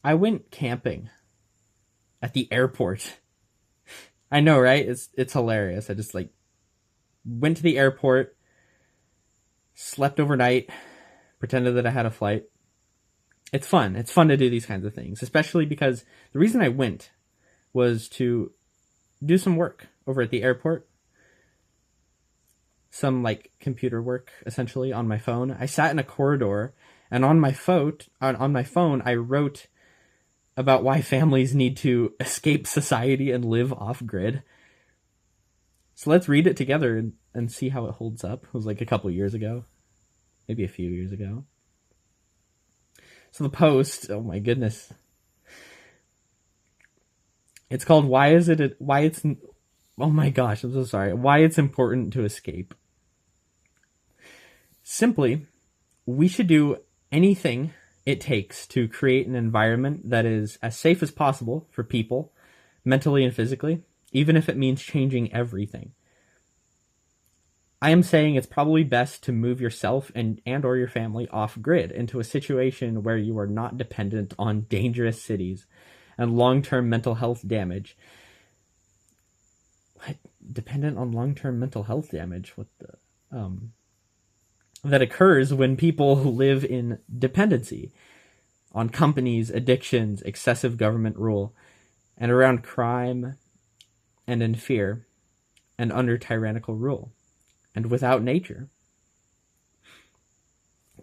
I went camping at the airport. I know, right? It's hilarious. I just like went to the airport, slept overnight, pretended that I had a flight. It's fun. It's fun to do these kinds of things, especially because the reason I went was to do some work over at the airport. Some like computer work essentially on my phone. I sat in a corridor and on my phone I wrote about why families need to escape society and live off grid. So let's read it together and see how it holds up. It was like a couple years ago, maybe a few years ago. So the post, oh my goodness. It's called why it's oh my gosh, I'm so sorry. Why it's important to escape. Simply, we should do anything it takes to create an environment that is as safe as possible for people, mentally and physically, even if it means changing everything. I am saying it's probably best to move yourself and or your family off grid into a situation where you are not dependent on dangerous cities and long-term mental health damage. What? Dependent on long-term mental health damage? What the that occurs when people live in dependency on companies, addictions, excessive government rule, and around crime and in fear and under tyrannical rule and without nature.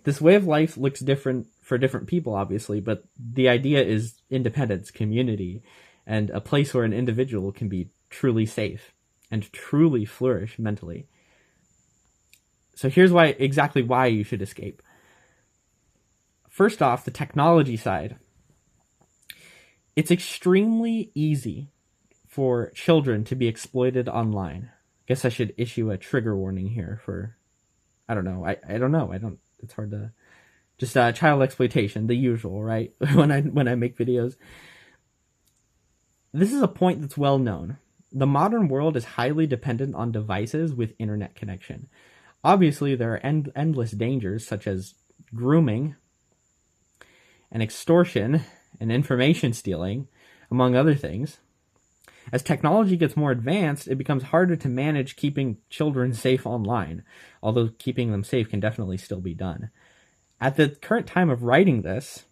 This way of life looks different for different people, obviously, but the idea is independence, community, and a place where an individual can be truly safe and truly flourish mentally. So here's exactly why you should escape. First off, the technology side. It's extremely easy for children to be exploited online. I guess I should issue a trigger warning here for, I don't know. It's hard to, just child exploitation, the usual, right? when I make videos. This is a point that's well known. The modern world is highly dependent on devices with internet connection. Obviously, there are endless dangers such as grooming and extortion and information stealing, among other things. As technology gets more advanced, it becomes harder to manage keeping children safe online, although keeping them safe can definitely still be done. At the current time of writing this,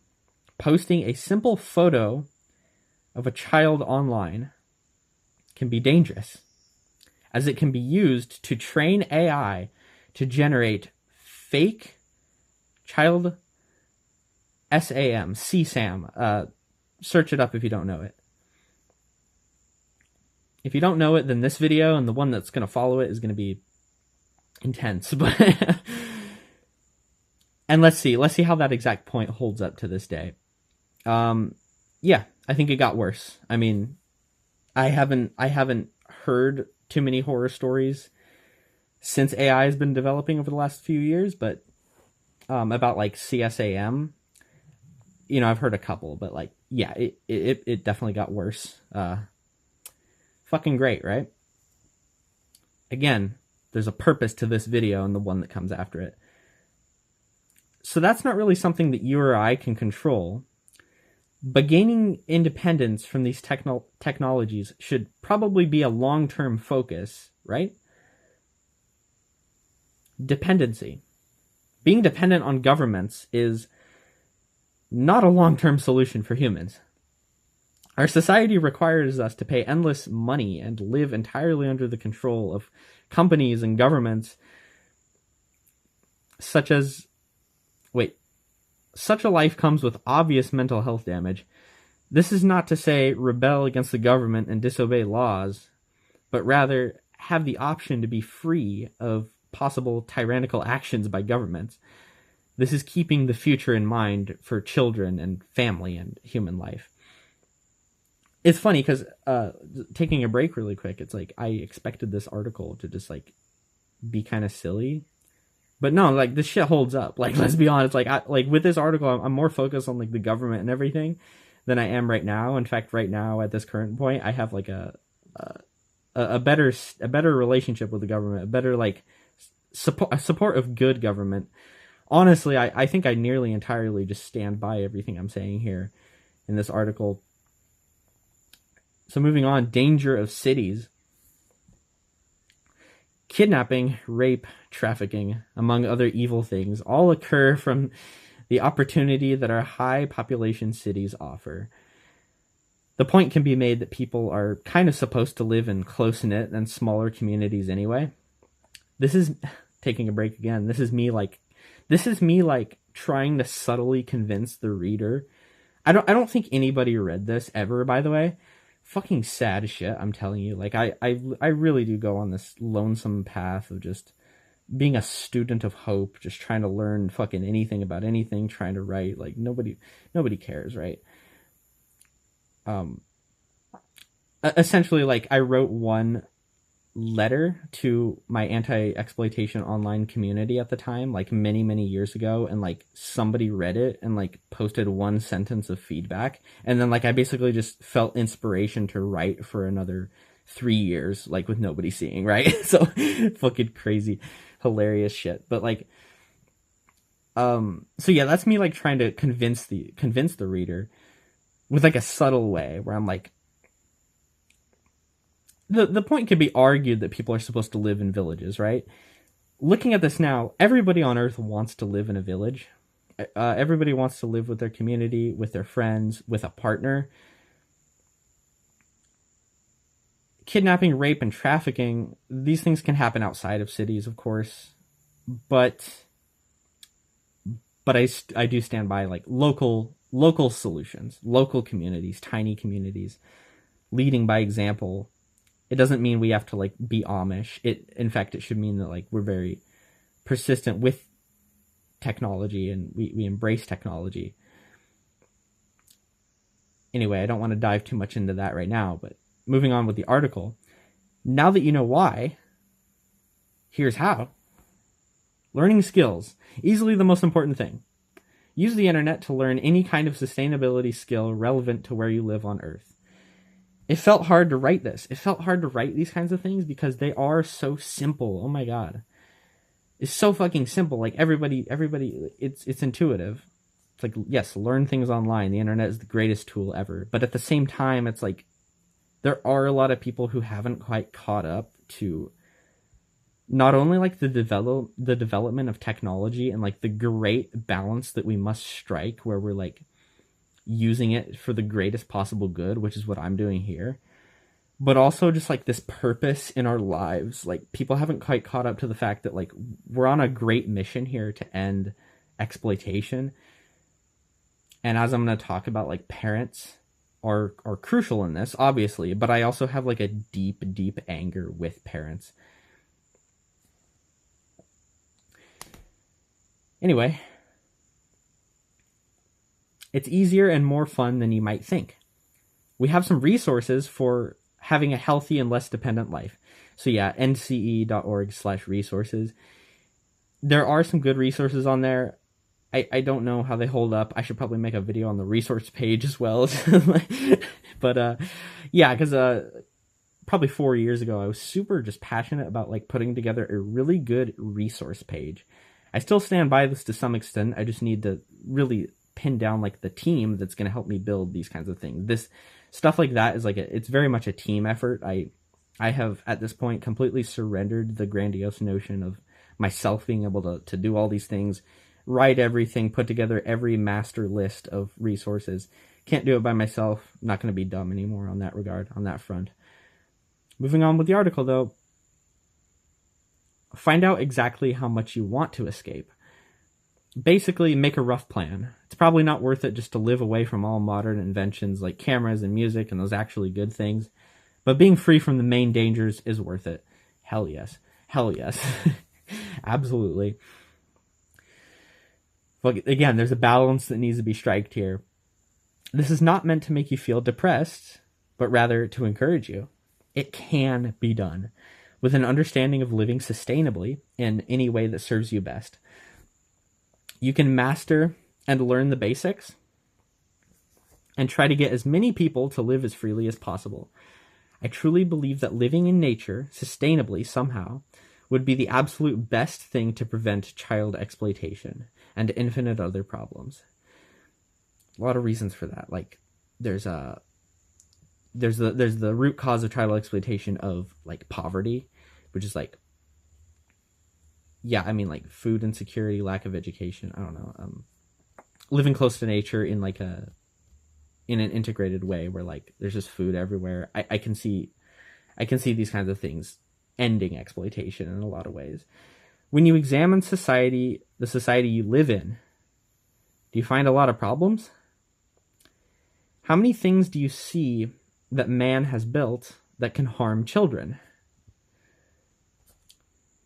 posting a simple photo of a child online can be dangerous, as it can be used to train AI to generate fake child CSAM. Search it up if you don't know it. If you don't know it, then this video and the one that's going to follow it is going to be intense. But and let's see how that exact point holds up to this day. Yeah, I think it got worse. I mean, I haven't heard too many horror stories since AI has been developing over the last few years, but about like CSAM, I've heard a couple, but like, yeah, it definitely got worse. Fucking great, right? Again, there's a purpose to this video and the one that comes after it. So that's not really something that you or I can control, but gaining independence from these technologies should probably be a long-term focus, right? Dependency. Being dependent on governments is not a long-term solution for humans. Our society requires us to pay endless money and live entirely under the control of companies and governments such a life comes with obvious mental health damage. This is not to say rebel against the government and disobey laws, but rather have the option to be free of possible tyrannical actions by governments. This is keeping the future in mind for children and family and human life. It's funny because taking a break really quick, it's like I expected this article to just like be kind of silly, but no, like this shit holds up. Like, let's be honest, like with this article, I'm more focused on like the government and everything than I am right now. In fact, right now at this current point, I have like a better relationship with the government, a better like support of good government. Honestly, I think I nearly entirely just stand by everything I'm saying here. in this article. So moving on, danger of cities. Kidnapping, rape, trafficking, among other evil things, all occur from the opportunity that our high population cities offer. The point can be made that people are kind of supposed to live in close-knit and smaller communities anyway. This is taking a break again. This is me like trying to subtly convince the reader. I don't think anybody read this ever, by the way. Fucking sad shit, I'm telling you. Like I really do go on this lonesome path of just being a student of hope, just trying to learn fucking anything about anything, trying to write. Like nobody cares, right? Essentially, like I wrote one letter to my anti-exploitation online community at the time, like many years ago, and like somebody read it and like posted one sentence of feedback, and then like I basically just felt inspiration to write for another 3 years, like with nobody seeing, right? So fucking crazy, hilarious shit. But like so yeah, that's me like trying to convince the reader with like a subtle way where I'm like, the point could be argued that people are supposed to live in villages, right? Looking at this now, everybody on Earth wants to live in a village. Everybody wants to live with their community, with their friends, with a partner. Kidnapping, rape, and trafficking, these things can happen outside of cities, of course. But I do stand by like local solutions, local communities, tiny communities, leading by example. It doesn't mean we have to like be Amish. In fact, it should mean that like we're very persistent with technology and we embrace technology. Anyway, I don't want to dive too much into that right now, but moving on with the article. Now that you know why, here's how. Learning skills, easily the most important thing. Use the internet to learn any kind of sustainability skill relevant to where you live on Earth. It felt hard to write this. It felt hard to write these kinds of things because they are so simple. Oh my God. It's so fucking simple. Like everybody, it's intuitive. It's like, yes, learn things online. The internet is the greatest tool ever. But at the same time, it's like, there are a lot of people who haven't quite caught up to not only like the development of technology and like the great balance that we must strike where we're like using it for the greatest possible good, which is what I'm doing here, but also just like this purpose in our lives. Like people haven't quite caught up to the fact that like we're on a great mission here to end exploitation. And as I'm going to talk about, like parents are crucial in this, obviously, but I also have like a deep anger with parents. Anyway, it's easier and more fun than you might think. We have some resources for having a healthy and less dependent life. So yeah, nce.org/resources. There are some good resources on there. I don't know how they hold up. I should probably make a video on the resource page as well. But yeah, because probably 4 years ago, I was super just passionate about like putting together a really good resource page. I still stand by this to some extent. I just need to really pin down like the team that's going to help me build these kinds of things. This stuff like that is like it's very much a team effort. I have at this point completely surrendered the grandiose notion of myself being able to do all these things, write everything, put together every master list of resources. Can't do it by myself. I'm not going to be dumb anymore on that regard, on that front. Moving on with the article though. Find out exactly how much you want to escape. Basically, make a rough plan. It's probably not worth it just to live away from all modern inventions like cameras and music and those actually good things. But being free from the main dangers is worth it. Hell yes. Hell yes. Absolutely. But again, there's a balance that needs to be striked here. This is not meant to make you feel depressed, but rather to encourage you. It can be done with an understanding of living sustainably in any way that serves you best. You can master and learn the basics and try to get as many people to live as freely as possible. I truly believe that living in nature sustainably somehow would be the absolute best thing to prevent child exploitation and infinite other problems. A lot of reasons for that. Like, there's a there's the root cause of child exploitation of like poverty, which is like, yeah, I mean like food insecurity, lack of education. I don't know, living close to nature in like in an integrated way where like there's just food everywhere. I can see these kinds of things ending exploitation in a lot of ways. When you examine society, the society you live in, do you find a lot of problems? How many things do you see that man has built that can harm children?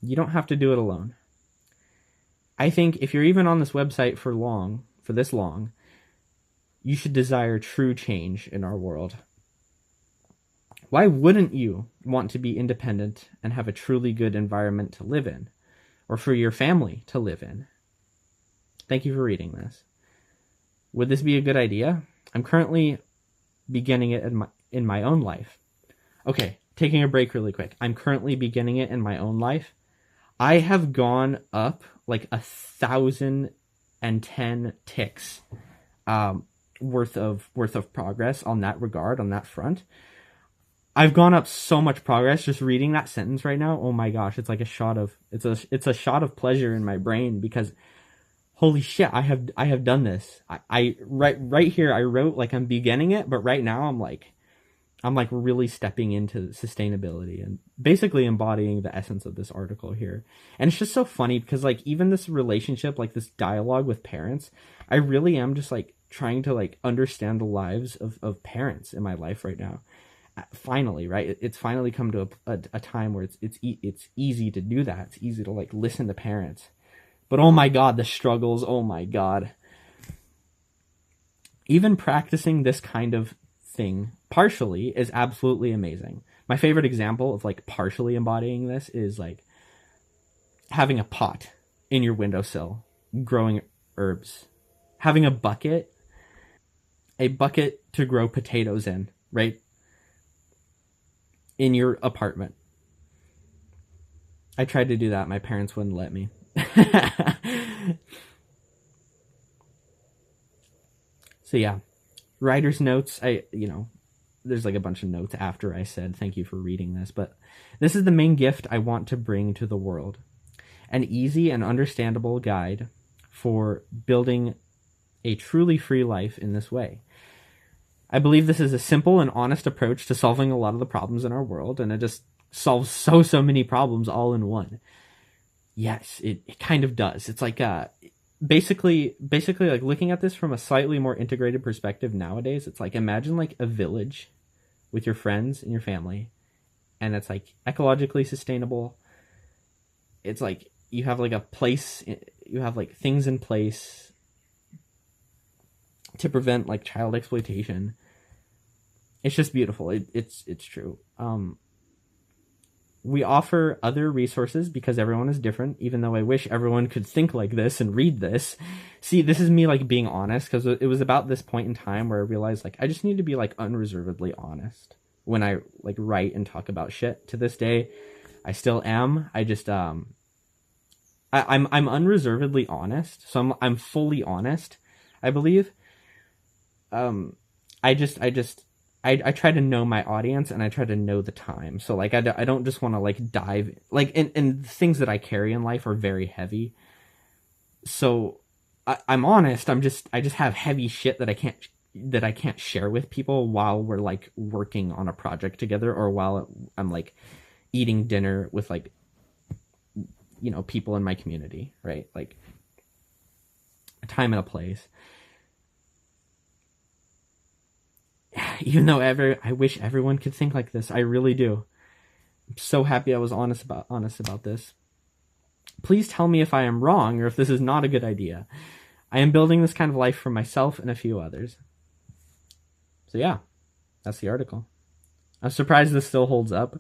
You don't have to do it alone. I think if you're even on this website for this long, you should desire true change in our world. Why wouldn't you want to be independent and have a truly good environment to live in, or for your family to live in? Thank you for reading this. Would this be a good idea? I'm currently beginning it in my own life. Okay, taking a break really quick. I'm currently beginning it in my own life. I have gone up like 1,010 ticks worth of progress on that regard, on that front. I've gone up so much progress just reading that sentence right now. Oh my gosh, it's like it's a shot of pleasure in my brain, because holy shit, I have done this. I right here I wrote like I'm beginning it, but right now I'm like really stepping into sustainability and basically embodying the essence of this article here. And it's just so funny because like even this relationship, like this dialogue with parents, I really am just like trying to like understand the lives of parents in my life right now. Finally, right? It's finally come to a time where it's easy to do that. It's easy to like listen to parents. But oh my God, the struggles, oh my God. Even practicing this kind of thing partially is absolutely amazing. My favorite example of like partially embodying this is like having a pot in your windowsill, growing herbs, having a bucket to grow potatoes in, right? In your apartment. I tried to do that. My parents wouldn't let me. So yeah, writer's notes. There's like a bunch of notes after I said thank you for reading this, but this is the main gift I want to bring to the world. An easy and understandable guide for building a truly free life in this way. I believe this is a simple and honest approach to solving a lot of the problems in our world, and it just solves so many problems all in one. Yes, it kind of does. It's like basically like looking at this from a slightly more integrated perspective nowadays. It's like imagine like a village with your friends and your family, and it's like ecologically sustainable. It's like you have like a place, you have like things in place to prevent like child exploitation. It's just beautiful. It's true. We offer other resources because everyone is different, even though I wish everyone could think like this and read this. See, this is me like being honest, because it was about this point in time where I realized like I just need to be like unreservedly honest when I like write and talk about shit. To this day, I still am. I just I'm unreservedly honest, so I'm fully honest, I believe. I try to know my audience, and I try to know the time. So like I don't just want to like dive like and things that I carry in life are very heavy. So I'm honest. I just have heavy shit that I can't share with people while we're like working on a project together, or while I'm like eating dinner with like people in my community, right? Like a time and a place. Even though I wish everyone could think like this. I really do. I'm so happy I was honest about this. Please tell me if I am wrong or if this is not a good idea. I am building this kind of life for myself and a few others. So yeah, that's the article. I'm surprised this still holds up.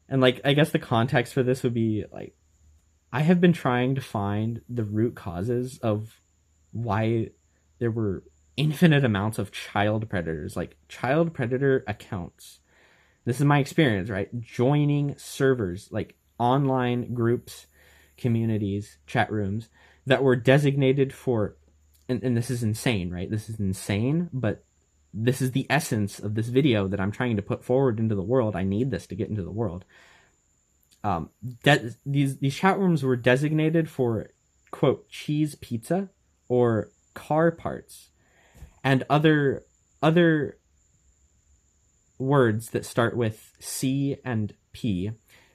And like, I guess the context for this would be like, I have been trying to find the root causes of why there were infinite amounts of child predators, like child predator accounts. This is my experience, right? Joining servers, like online groups, communities, chat rooms that were designated for, and this is insane, right? This is insane, but this is the essence of this video that I'm trying to put forward into the world. I need this to get into the world. These chat rooms were designated for, quote, cheese pizza or car parts and other words that start with C and P.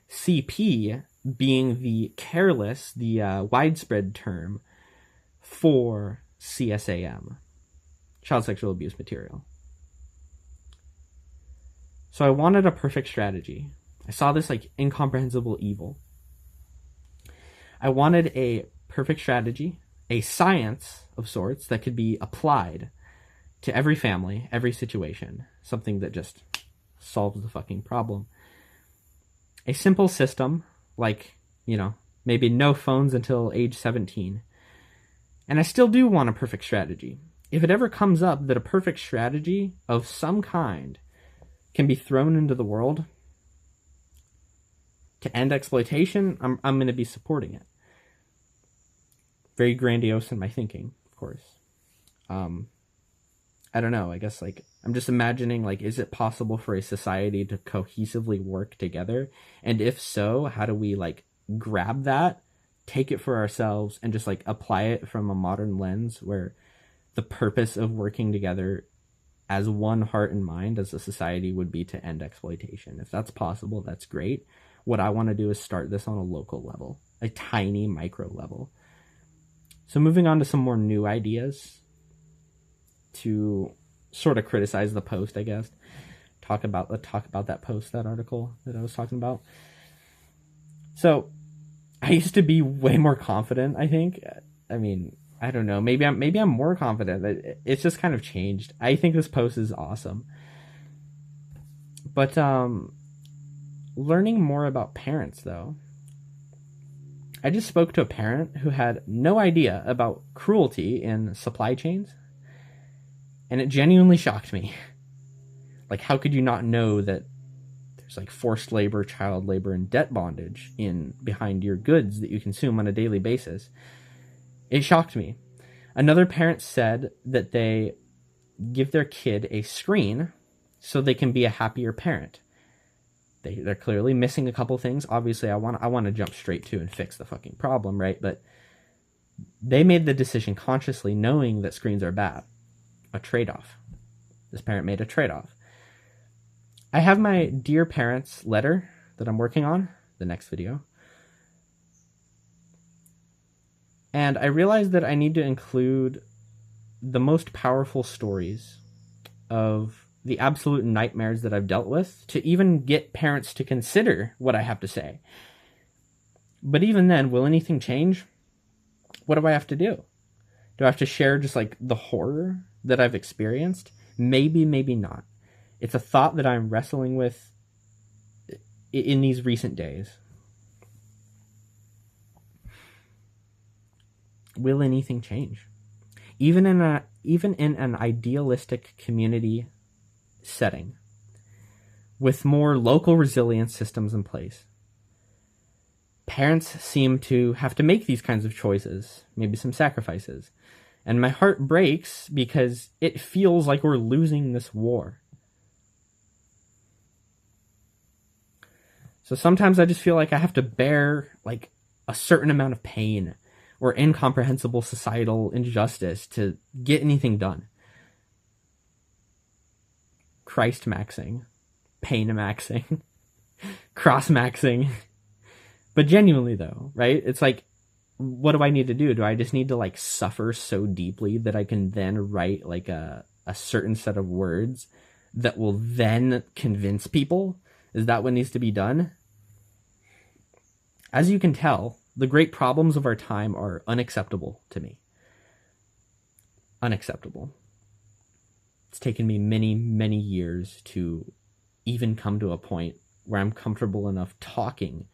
CP being the careless, the widespread term for CSAM, child sexual abuse material. So I wanted a perfect strategy. I saw this like incomprehensible evil. I wanted a perfect strategy, a science of sorts that could be applied to every family, every situation, something that just solves the fucking problem. A simple system, like, maybe no phones until age 17. And I still do want a perfect strategy. If it ever comes up that a perfect strategy of some kind can be thrown into the world to end exploitation, I'm going to be supporting it. Very grandiose in my thinking, of course. I don't know, I guess, I'm just imagining, is it possible for a society to cohesively work together? And if so, how do we, grab that, take it for ourselves, and just, apply it from a modern lens where the purpose of working together as one heart and mind as a society would be to end exploitation? If that's possible, that's great. What I want to do is start this on a local level, a tiny micro level. So moving on to some more new ideas to sort of criticize the post, I guess. Talk about that post, that article that I was talking about. So I used to be way more confident, I think. I mean, I don't know. Maybe I'm more confident. It's just kind of changed. I think this post is awesome. But learning more about parents, though. I just spoke to a parent who had no idea about cruelty in supply chains, and it genuinely shocked me. How could you not know that there's forced labor, child labor, and debt bondage behind your goods that you consume on a daily basis? It shocked me. Another parent said that they give their kid a screen so they can be a happier parent. They're clearly missing a couple things. Obviously, I want to jump straight to and fix the fucking problem, right? But they made the decision consciously, knowing that screens are bad. A trade-off. This parent made a trade-off. I have my Dear Parents letter that I'm working on, the next video. And I realized that I need to include the most powerful stories of the absolute nightmares that I've dealt with to even get parents to consider what I have to say. But even then, will anything change? What do I have to do? Do I have to share just the horror that I've experienced? Maybe, maybe not. It's a thought that I'm wrestling with in these recent days. Will anything change? Even in an idealistic community setting with more local resilience systems in place, parents seem to have to make these kinds of choices, maybe some sacrifices. And my heart breaks because it feels like we're losing this war. So sometimes I just feel like I have to bear a certain amount of pain or incomprehensible societal injustice to get anything done. Christ maxing, pain maxing, cross maxing. But genuinely though, right? It's what do I need to do? Do I just need to suffer so deeply that I can then write a certain set of words that will then convince people? Is that what needs to be done? As you can tell, the great problems of our time are unacceptable to me. Unacceptable. It's taken me many, many years to even come to a point where I'm comfortable enough talking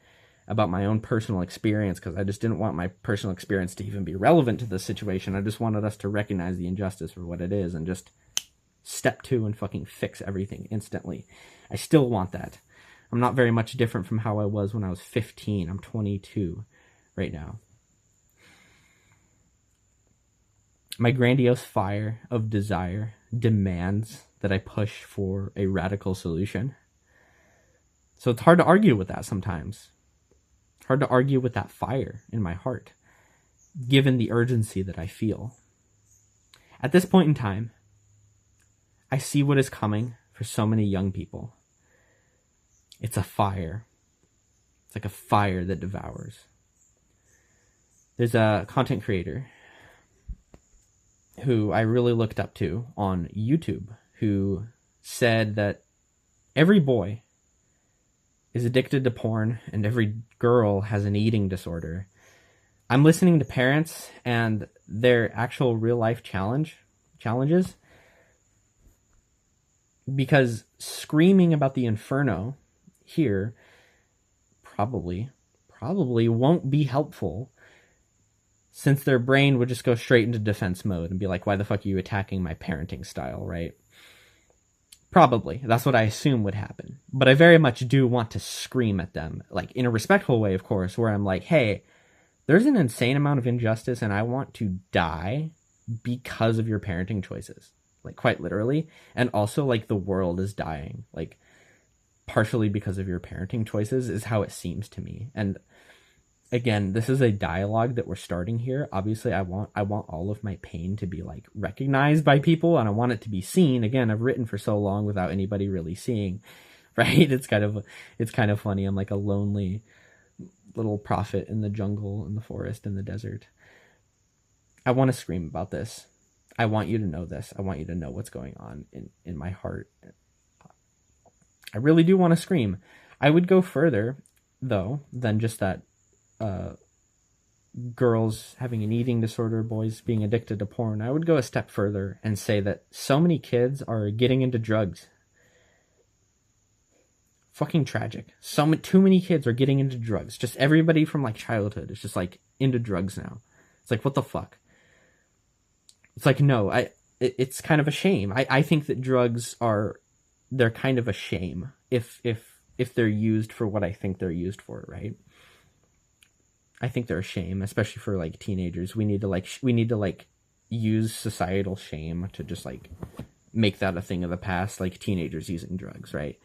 about my own personal experience, because I just didn't want my personal experience to even be relevant to this situation. I just wanted us to recognize the injustice for what it is and just step two and fucking fix everything instantly. I still want that. I'm not very much different from how I was when I was 15. I'm 22 right now. My grandiose fire of desire demands that I push for a radical solution. So it's hard to argue with that sometimes. It's hard to argue with that fire in my heart, given the urgency that I feel. At this point in time, I see what is coming for so many young people. It's a fire. It's like a fire that devours. There's a content creator who I really looked up to on YouTube who said that every boy is addicted to porn and every girl has an eating disorder. I'm listening to parents and their actual real life challenges, because screaming about the inferno here probably won't be helpful, since their brain would just go straight into defense mode and be like, why the fuck are you attacking my parenting style, right? Probably. That's what I assume would happen. But I very much do want to scream at them, like in a respectful way, of course, where I'm like, hey, there's an insane amount of injustice and I want to die because of your parenting choices. Like, quite literally. And also, like, the world is dying. Like, partially because of your parenting choices is how it seems to me. And again, this is a dialogue that we're starting here. Obviously, I want all of my pain to be like recognized by people, and I want it to be seen. Again, I've written for so long without anybody really seeing, right? It's kind of funny. I'm like a lonely little prophet in the jungle, in the forest, in the desert. I want to scream about this. I want you to know this. I want you to know what's going on in my heart. I really do want to scream. I would go further, though, than just that girls having an eating disorder, boys being addicted to porn. I would go a step further and say that so many kids are getting into drugs. Fucking tragic. Too many kids are getting into drugs. Just everybody from like childhood is just like into drugs now. It's like, what the fuck? It's like, no, it's kind of a shame. I think that drugs they're kind of a shame if they're used for what I think they're used for, right? I think they're a shame, especially for like teenagers. We need to use societal shame to just like make that a thing of the past, like teenagers using drugs, right?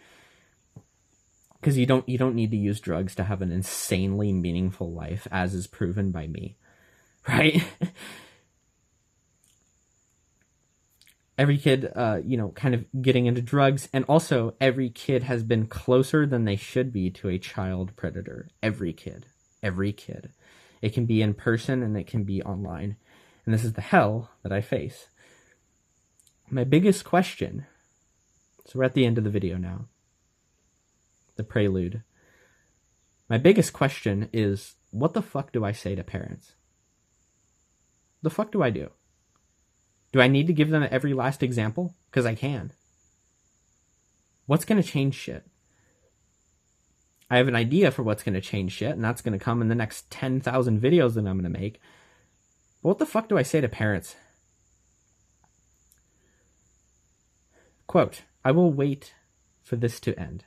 Because you don't need to use drugs to have an insanely meaningful life, as is proven by me, right? Every kid, kind of getting into drugs, and also every kid has been closer than they should be to a child predator. Every kid. It can be in person and it can be online. And this is the hell that I face. My biggest question, so we're at the end of the video now, the prelude. My biggest question is, what the fuck do I say to parents? The fuck do I do? Do I need to give them every last example? Because I can. What's going to change shit? I have an idea for what's going to change shit, and that's going to come in the next 10,000 videos that I'm going to make. But what the fuck do I say to parents? Quote, I will wait for this to end.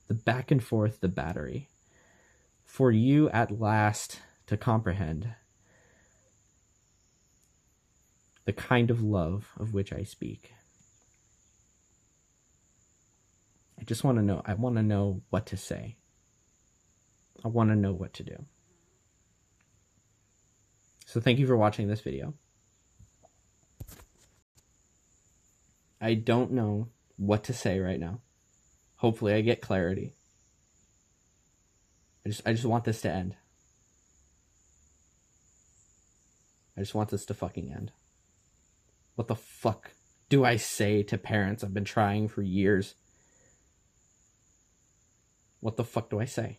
The back and forth, the battery. For you at last to comprehend the kind of love of which I speak. I just want to know. I want to know what to say. I want to know what to do. So thank you for watching this video. I don't know what to say right now. Hopefully I get clarity. I just want this to end. I just want this to fucking end. What the fuck do I say to parents I've been trying for years? What the fuck do I say?